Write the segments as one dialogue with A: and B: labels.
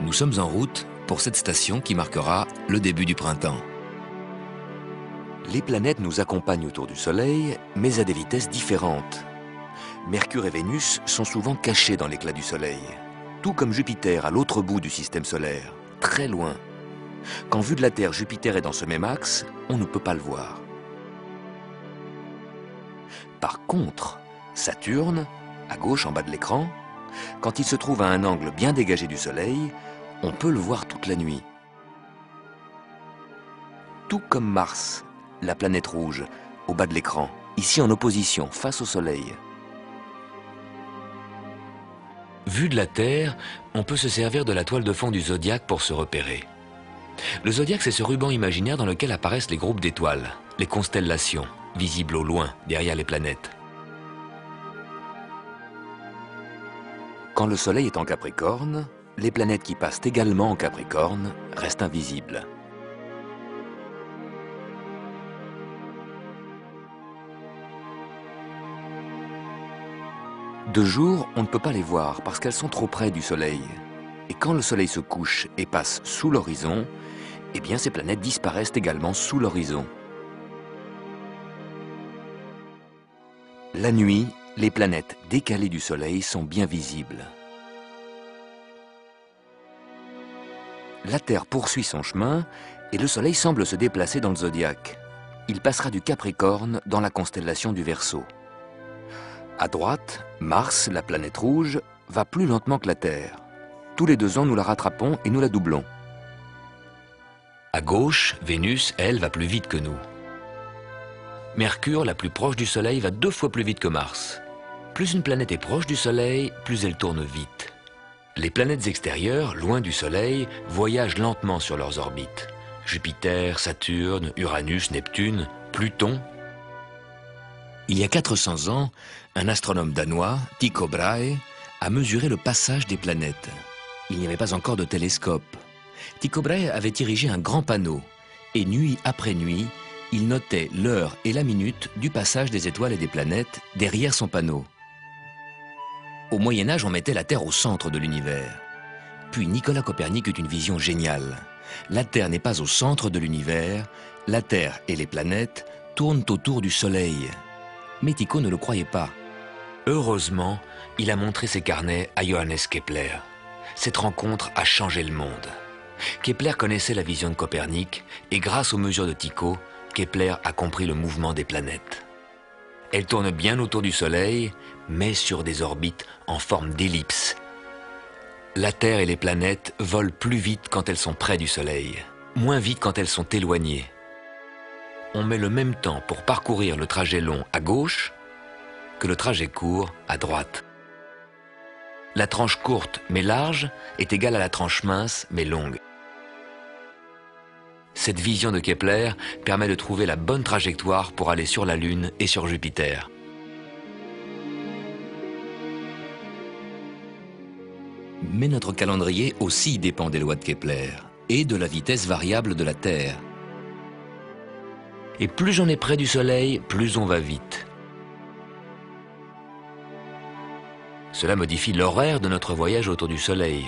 A: Nous sommes en route pour cette station qui marquera le début du printemps.
B: Les planètes nous accompagnent autour du Soleil, mais à des vitesses différentes. Mercure et Vénus sont souvent cachés dans l'éclat du Soleil, tout comme Jupiter à l'autre bout du système solaire, très loin. Quand vu de la Terre, Jupiter est dans ce même axe, on ne peut pas le voir. Par contre, Saturne, à gauche en bas de l'écran, quand il se trouve à un angle bien dégagé du Soleil, on peut le voir toute la nuit. Tout comme Mars, la planète rouge, au bas de l'écran, ici en opposition, face au Soleil.
A: Vu de la Terre, on peut se servir de la toile de fond du zodiaque pour se repérer. Le zodiaque, c'est ce ruban imaginaire dans lequel apparaissent les groupes d'étoiles, les constellations, visibles au loin, derrière les planètes.
B: Quand le Soleil est en Capricorne, les planètes qui passent également en Capricorne restent invisibles. De jour, on ne peut pas les voir parce qu'elles sont trop près du Soleil. Et quand le Soleil se couche et passe sous l'horizon, eh bien ces planètes disparaissent également sous l'horizon. La nuit, les planètes décalées du Soleil sont bien visibles. La Terre poursuit son chemin et le Soleil semble se déplacer dans le zodiaque. Il passera du Capricorne dans la constellation du Verseau. À droite, Mars, la planète rouge, va plus lentement que la Terre. Tous les 2 ans, nous la rattrapons et nous la doublons.
A: À gauche, Vénus, elle, va plus vite que nous. Mercure, la plus proche du Soleil, va 2 fois plus vite que Mars. Plus une planète est proche du Soleil, plus elle tourne vite. Les planètes extérieures, loin du Soleil, voyagent lentement sur leurs orbites. Jupiter, Saturne, Uranus, Neptune, Pluton. Il y a 400 ans, un astronome danois, Tycho Brahe, a mesuré le passage des planètes. Il n'y avait pas encore de télescope. Tycho Brahe avait érigé un grand panneau, et nuit après nuit, il notait l'heure et la minute du passage des étoiles et des planètes derrière son panneau. Au Moyen-Âge, on mettait la Terre au centre de l'univers. Puis Nicolas Copernic eut une vision géniale. La Terre n'est pas au centre de l'univers, la Terre et les planètes tournent autour du Soleil. Mais Tycho ne le croyait pas. Heureusement, il a montré ses carnets à Johannes Kepler. Cette rencontre a changé le monde. Kepler connaissait la vision de Copernic et grâce aux mesures de Tycho, Kepler a compris le mouvement des planètes. Elles tournent bien autour du Soleil, mais sur des orbites en forme d'ellipse. La Terre et les planètes volent plus vite quand elles sont près du Soleil, moins vite quand elles sont éloignées. On met le même temps pour parcourir le trajet long à gauche que le trajet court à droite. La tranche courte mais large est égale à la tranche mince mais longue. Cette vision de Kepler permet de trouver la bonne trajectoire pour aller sur la Lune et sur Jupiter. Mais notre calendrier aussi dépend des lois de Kepler et de la vitesse variable de la Terre. Et plus on est près du Soleil, plus on va vite. Cela modifie l'horaire de notre voyage autour du Soleil.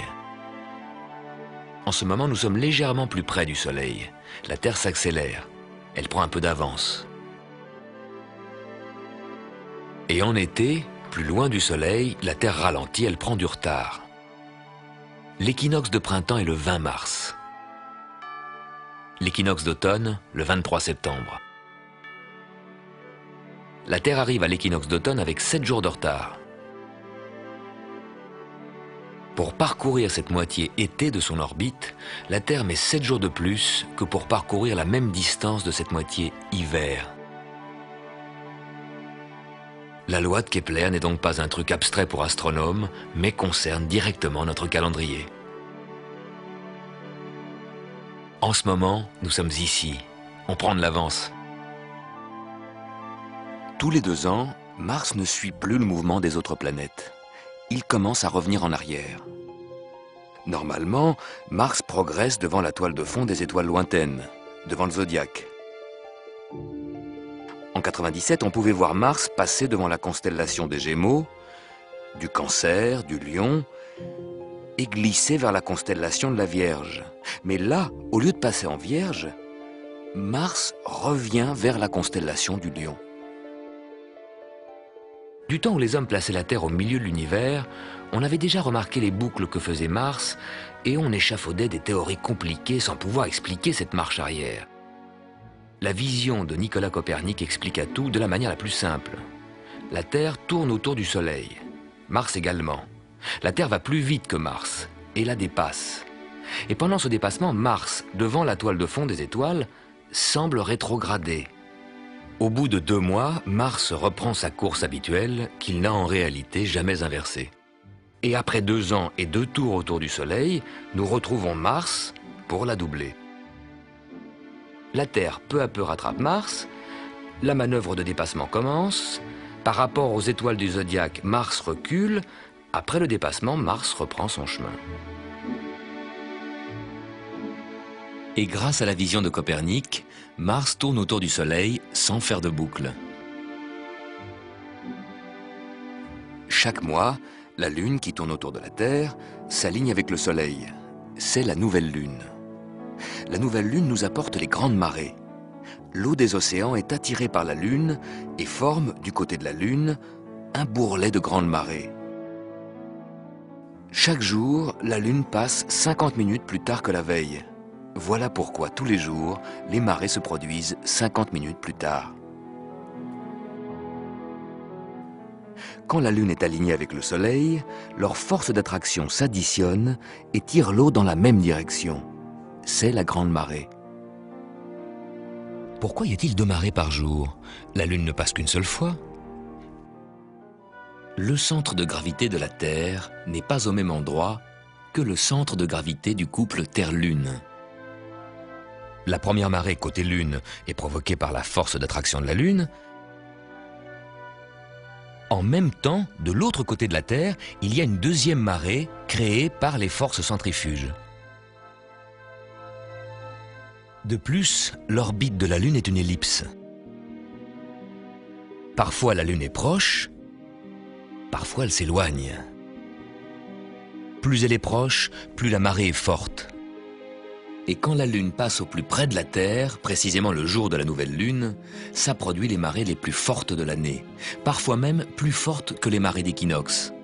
A: En ce moment, nous sommes légèrement plus près du Soleil. La Terre s'accélère. Elle prend un peu d'avance. Et en été, plus loin du Soleil, la Terre ralentit, elle prend du retard. L'équinoxe de printemps est le 20 mars. L'équinoxe d'automne, le 23 septembre. La Terre arrive à l'équinoxe d'automne avec 7 jours de retard. Pour parcourir cette moitié été de son orbite, la Terre met 7 jours de plus que pour parcourir la même distance de cette moitié hiver. La loi de Kepler n'est donc pas un truc abstrait pour astronomes, mais concerne directement notre calendrier. En ce moment, nous sommes ici. On prend de l'avance.
B: Tous les 2 ans, Mars ne suit plus le mouvement des autres planètes. Il commence à revenir en arrière. Normalement, Mars progresse devant la toile de fond des étoiles lointaines, devant le zodiaque. En 97, on pouvait voir Mars passer devant la constellation des Gémeaux, du Cancer, du Lion, et glisser vers la constellation de la Vierge. Mais là, au lieu de passer en Vierge, Mars revient vers la constellation du Lion.
A: Du temps où les hommes plaçaient la Terre au milieu de l'univers, on avait déjà remarqué les boucles que faisait Mars et on échafaudait des théories compliquées sans pouvoir expliquer cette marche arrière. La vision de Nicolas Copernic expliqua tout de la manière la plus simple. La Terre tourne autour du Soleil, Mars également. La Terre va plus vite que Mars et la dépasse. Et pendant ce dépassement, Mars, devant la toile de fond des étoiles, semble rétrograder. Au bout de 2 mois, Mars reprend sa course habituelle qu'il n'a en réalité jamais inversée. Et après 2 ans et 2 tours autour du Soleil, nous retrouvons Mars pour la doubler. La Terre peu à peu rattrape Mars, la manœuvre de dépassement commence, par rapport aux étoiles du zodiaque, Mars recule, après le dépassement, Mars reprend son chemin. Et grâce à la vision de Copernic, Mars tourne autour du Soleil sans faire de boucle.
B: Chaque mois, la Lune qui tourne autour de la Terre s'aligne avec le Soleil. C'est la nouvelle Lune. La nouvelle Lune nous apporte les grandes marées. L'eau des océans est attirée par la Lune et forme, du côté de la Lune, un bourrelet de grandes marées. Chaque jour, la Lune passe 50 minutes plus tard que la veille. Voilà pourquoi, tous les jours, les marées se produisent 50 minutes plus tard. Quand la Lune est alignée avec le Soleil, leurs forces d'attraction s'additionnent et tirent l'eau dans la même direction. C'est la grande marée.
A: Pourquoi y a-t-il 2 marées par jour? La Lune ne passe qu'une seule fois. Le centre de gravité de la Terre n'est pas au même endroit que le centre de gravité du couple Terre-Lune. La première marée côté Lune est provoquée par la force d'attraction de la Lune. En même temps, de l'autre côté de la Terre, il y a une deuxième marée créée par les forces centrifuges. De plus, l'orbite de la Lune est une ellipse. Parfois la Lune est proche, parfois elle s'éloigne. Plus elle est proche, plus la marée est forte. Et quand la Lune passe au plus près de la Terre, précisément le jour de la nouvelle Lune, ça produit les marées les plus fortes de l'année, parfois même plus fortes que les marées d'équinoxe.